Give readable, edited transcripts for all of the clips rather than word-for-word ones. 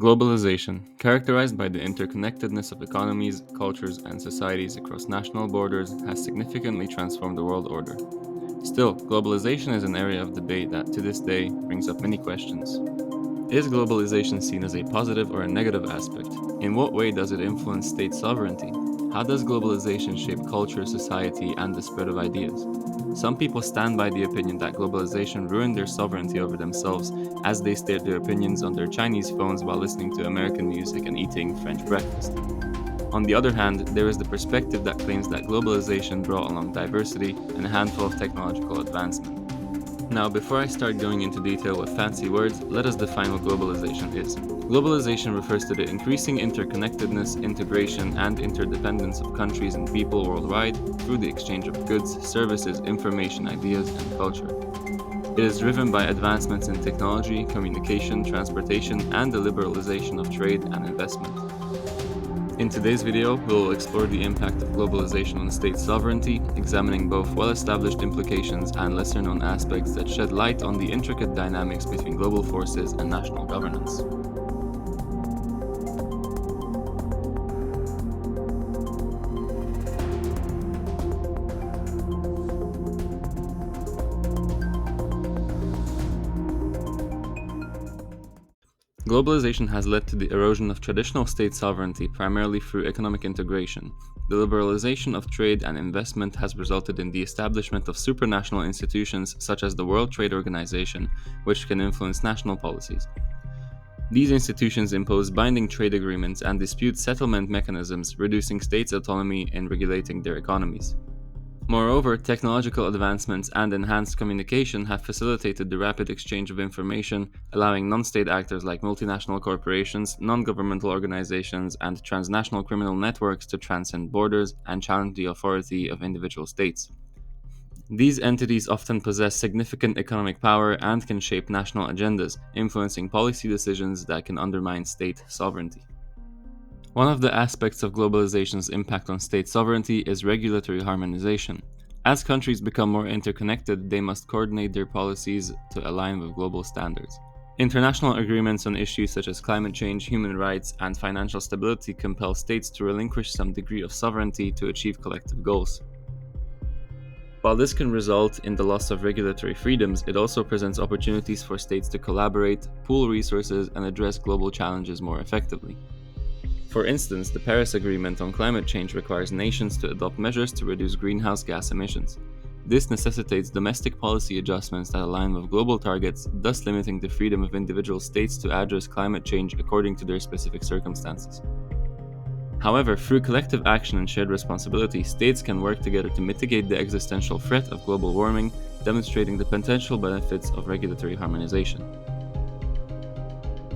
Globalization, characterized by the interconnectedness of economies, cultures, and societies across national borders, has significantly transformed the world order. Still, globalization is an area of debate that, to this day, brings up many questions. Is globalization seen as a positive or a negative aspect? In what way does it influence state sovereignty? How does globalization shape culture, society, and the spread of ideas? Some people stand by the opinion that globalization ruined their sovereignty over themselves as they state their opinions on their Chinese phones while listening to American music and eating French breakfast. On the other hand, there is the perspective that claims that globalization brought along diversity and a handful of technological advancement. Now, before I start going into detail with fancy words, let us define what globalization is. Globalization refers to the increasing interconnectedness, integration, and interdependence of countries and people worldwide through the exchange of goods, services, information, ideas, and culture. It is driven by advancements in technology, communication, transportation, and the liberalization of trade and investment. In today's video, we will explore the impact of globalization on state sovereignty, examining both well-established implications and lesser-known aspects that shed light on the intricate dynamics between global forces and national governance. Globalization has led to the erosion of traditional state sovereignty primarily through economic integration. The liberalization of trade and investment has resulted in the establishment of supranational institutions such as the World Trade Organization, which can influence national policies. These institutions impose binding trade agreements and dispute settlement mechanisms, reducing states' autonomy in regulating their economies. Moreover, technological advancements and enhanced communication have facilitated the rapid exchange of information, allowing non-state actors like multinational corporations, non-governmental organizations, and transnational criminal networks to transcend borders and challenge the authority of individual states. These entities often possess significant economic power and can shape national agendas, influencing policy decisions that can undermine state sovereignty. One of the aspects of globalization's impact on state sovereignty is regulatory harmonization. As countries become more interconnected, they must coordinate their policies to align with global standards. International agreements on issues such as climate change, human rights, and financial stability compel states to relinquish some degree of sovereignty to achieve collective goals. While this can result in the loss of regulatory freedoms, it also presents opportunities for states to collaborate, pool resources, and address global challenges more effectively. For instance, the Paris Agreement on climate change requires nations to adopt measures to reduce greenhouse gas emissions. This necessitates domestic policy adjustments that align with global targets, thus limiting the freedom of individual states to address climate change according to their specific circumstances. However, through collective action and shared responsibility, states can work together to mitigate the existential threat of global warming, demonstrating the potential benefits of regulatory harmonization.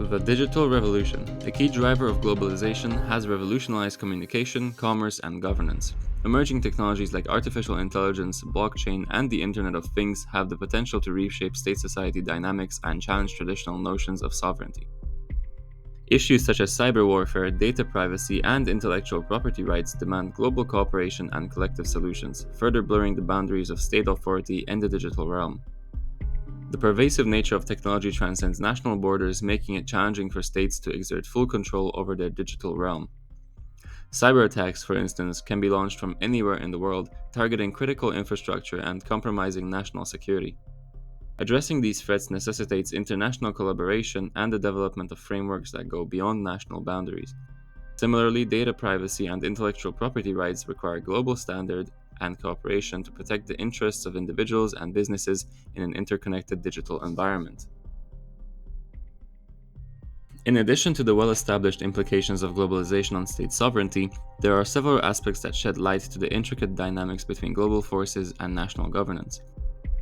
The digital revolution, a key driver of globalization, has revolutionized communication, commerce, and governance. Emerging technologies like artificial intelligence, blockchain, and the Internet of Things have the potential to reshape state-society dynamics and challenge traditional notions of sovereignty. Issues such as cyber warfare, data privacy, and intellectual property rights demand global cooperation and collective solutions, further blurring the boundaries of state authority in the digital realm. The pervasive nature of technology transcends national borders, making it challenging for states to exert full control over their digital realm. Cyber attacks, for instance, can be launched from anywhere in the world, targeting critical infrastructure and compromising national security. Addressing these threats necessitates international collaboration and the development of frameworks that go beyond national boundaries. Similarly, data privacy and intellectual property rights require global standard and cooperation to protect the interests of individuals and businesses in an interconnected digital environment. In addition to the well-established implications of globalization on state sovereignty, there are several aspects that shed light to the intricate dynamics between global forces and national governance.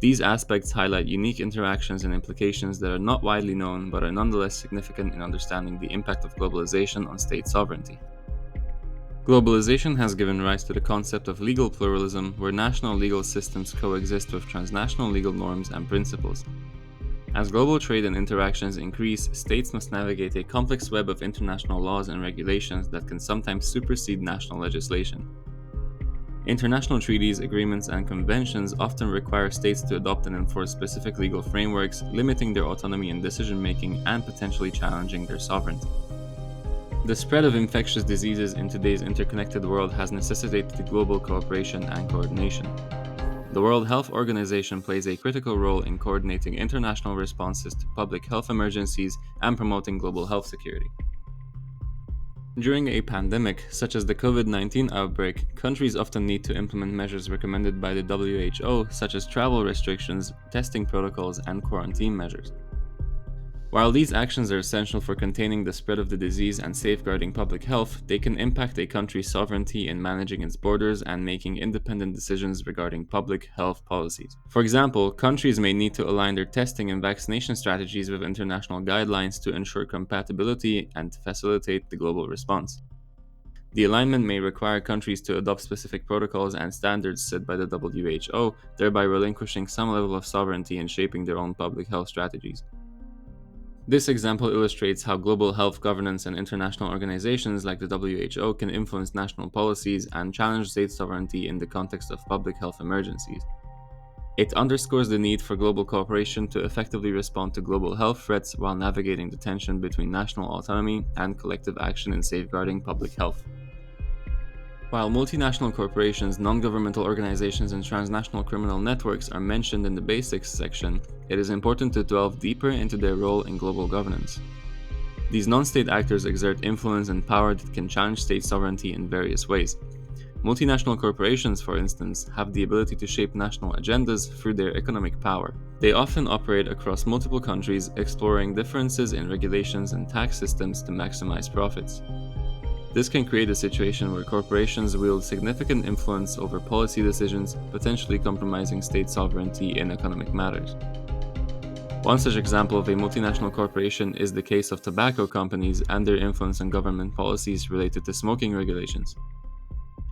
These aspects highlight unique interactions and implications that are not widely known but are nonetheless significant in understanding the impact of globalization on state sovereignty. Globalization has given rise to the concept of legal pluralism, where national legal systems coexist with transnational legal norms and principles. As global trade and interactions increase, states must navigate a complex web of international laws and regulations that can sometimes supersede national legislation. International treaties, agreements, and conventions often require states to adopt and enforce specific legal frameworks, limiting their autonomy in decision-making and potentially challenging their sovereignty. The spread of infectious diseases in today's interconnected world has necessitated global cooperation and coordination. The World Health Organization plays a critical role in coordinating international responses to public health emergencies and promoting global health security. During a pandemic, such as the COVID-19 outbreak, countries often need to implement measures recommended by the WHO, such as travel restrictions, testing protocols, and quarantine measures. While these actions are essential for containing the spread of the disease and safeguarding public health, they can impact a country's sovereignty in managing its borders and making independent decisions regarding public health policies. For example, countries may need to align their testing and vaccination strategies with international guidelines to ensure compatibility and to facilitate the global response. The alignment may require countries to adopt specific protocols and standards set by the WHO, thereby relinquishing some level of sovereignty in shaping their own public health strategies. This example illustrates how global health governance and international organizations like the WHO can influence national policies and challenge state sovereignty in the context of public health emergencies. It underscores the need for global cooperation to effectively respond to global health threats while navigating the tension between national autonomy and collective action in safeguarding public health. While multinational corporations, non-governmental organizations, and transnational criminal networks are mentioned in the basics section, it is important to delve deeper into their role in global governance. These non-state actors exert influence and power that can challenge state sovereignty in various ways. Multinational corporations, for instance, have the ability to shape national agendas through their economic power. They often operate across multiple countries, exploring differences in regulations and tax systems to maximize profits. This can create a situation where corporations wield significant influence over policy decisions, potentially compromising state sovereignty in economic matters. One such example of a multinational corporation is the case of tobacco companies and their influence on government policies related to smoking regulations.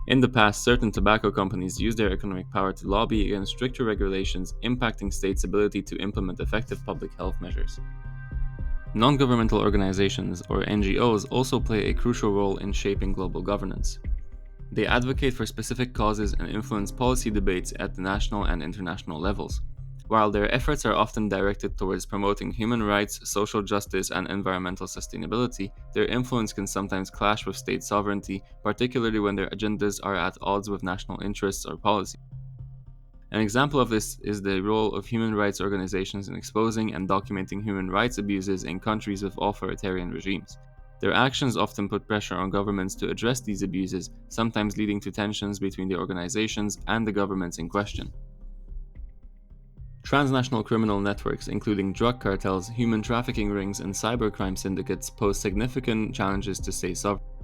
In the past, certain tobacco companies used their economic power to lobby against stricter regulations, impacting states' ability to implement effective public health measures. Non-governmental organizations, or NGOs, also play a crucial role in shaping global governance. They advocate for specific causes and influence policy debates at the national and international levels. While their efforts are often directed towards promoting human rights, social justice, and environmental sustainability, their influence can sometimes clash with state sovereignty, particularly when their agendas are at odds with national interests or policy. An example of this is the role of human rights organizations in exposing and documenting human rights abuses in countries with authoritarian regimes. Their actions often put pressure on governments to address these abuses, sometimes leading to tensions between the organizations and the governments in question. Transnational criminal networks, including drug cartels, human trafficking rings, and cybercrime syndicates, pose significant challenges to state sovereignty.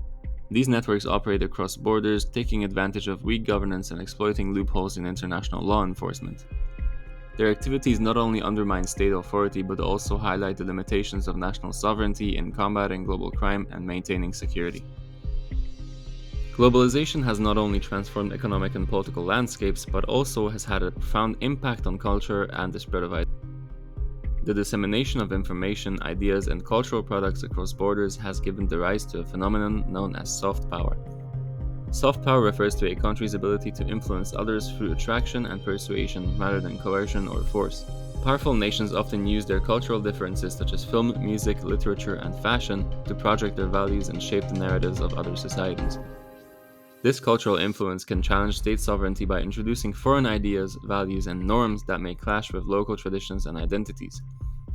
These networks operate across borders, taking advantage of weak governance and exploiting loopholes in international law enforcement. Their activities not only undermine state authority but also highlight the limitations of national sovereignty in combating global crime and maintaining security. Globalization has not only transformed economic and political landscapes but also has had a profound impact on culture and the spread of ideas. The dissemination of information, ideas, and cultural products across borders has given the rise to a phenomenon known as soft power. Soft power refers to a country's ability to influence others through attraction and persuasion rather than coercion or force. Powerful nations often use their cultural differences such as film, music, literature, and fashion to project their values and shape the narratives of other societies. This cultural influence can challenge state sovereignty by introducing foreign ideas, values, and norms that may clash with local traditions and identities.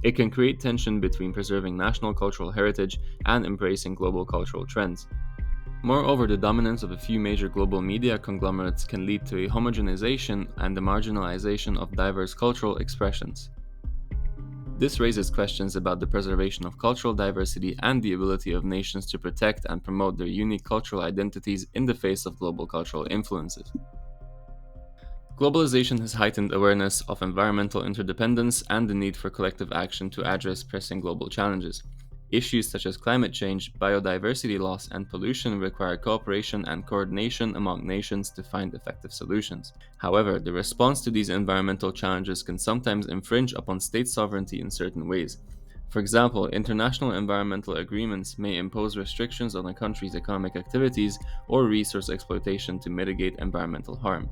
It can create tension between preserving national cultural heritage and embracing global cultural trends. Moreover, the dominance of a few major global media conglomerates can lead to a homogenization and the marginalization of diverse cultural expressions. This raises questions about the preservation of cultural diversity and the ability of nations to protect and promote their unique cultural identities in the face of global cultural influences. Globalization has heightened awareness of environmental interdependence and the need for collective action to address pressing global challenges. Issues such as climate change, biodiversity loss, and pollution require cooperation and coordination among nations to find effective solutions. However, the response to these environmental challenges can sometimes infringe upon state sovereignty in certain ways. For example, international environmental agreements may impose restrictions on a country's economic activities or resource exploitation to mitigate environmental harm.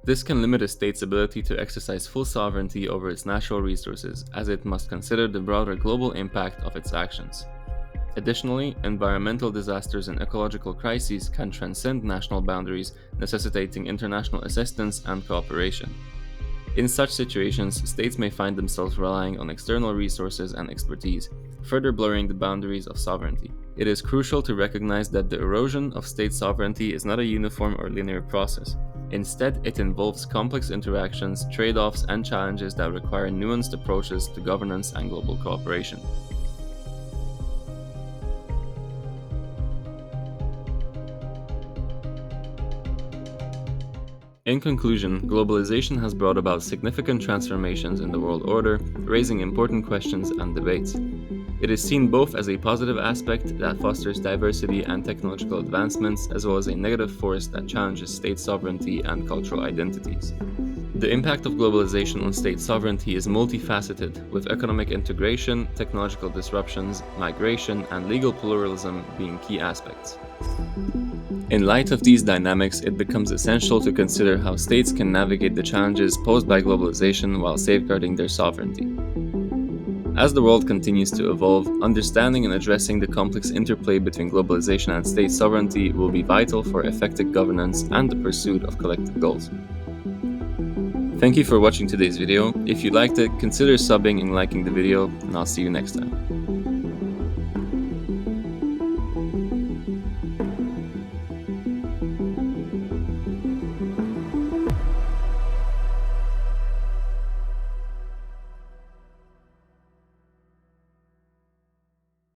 This can limit a state's ability to exercise full sovereignty over its natural resources, as it must consider the broader global impact of its actions. Additionally, environmental disasters and ecological crises can transcend national boundaries, necessitating international assistance and cooperation. In such situations, states may find themselves relying on external resources and expertise, further blurring the boundaries of sovereignty. It is crucial to recognize that the erosion of state sovereignty is not a uniform or linear process. Instead, it involves complex interactions, trade offs, and challenges that require nuanced approaches to governance and global cooperation. In conclusion, globalization has brought about significant transformations in the world order, raising important questions and debates. It is seen both as a positive aspect that fosters diversity and technological advancements, as well as a negative force that challenges state sovereignty and cultural identities. The impact of globalization on state sovereignty is multifaceted, with economic integration, technological disruptions, migration, and legal pluralism being key aspects. In light of these dynamics, it becomes essential to consider how states can navigate the challenges posed by globalization while safeguarding their sovereignty. As the world continues to evolve, understanding and addressing the complex interplay between globalization and state sovereignty will be vital for effective governance and the pursuit of collective goals. Thank you for watching today's video. If you liked it, consider subbing and liking the video, and I'll see you next time.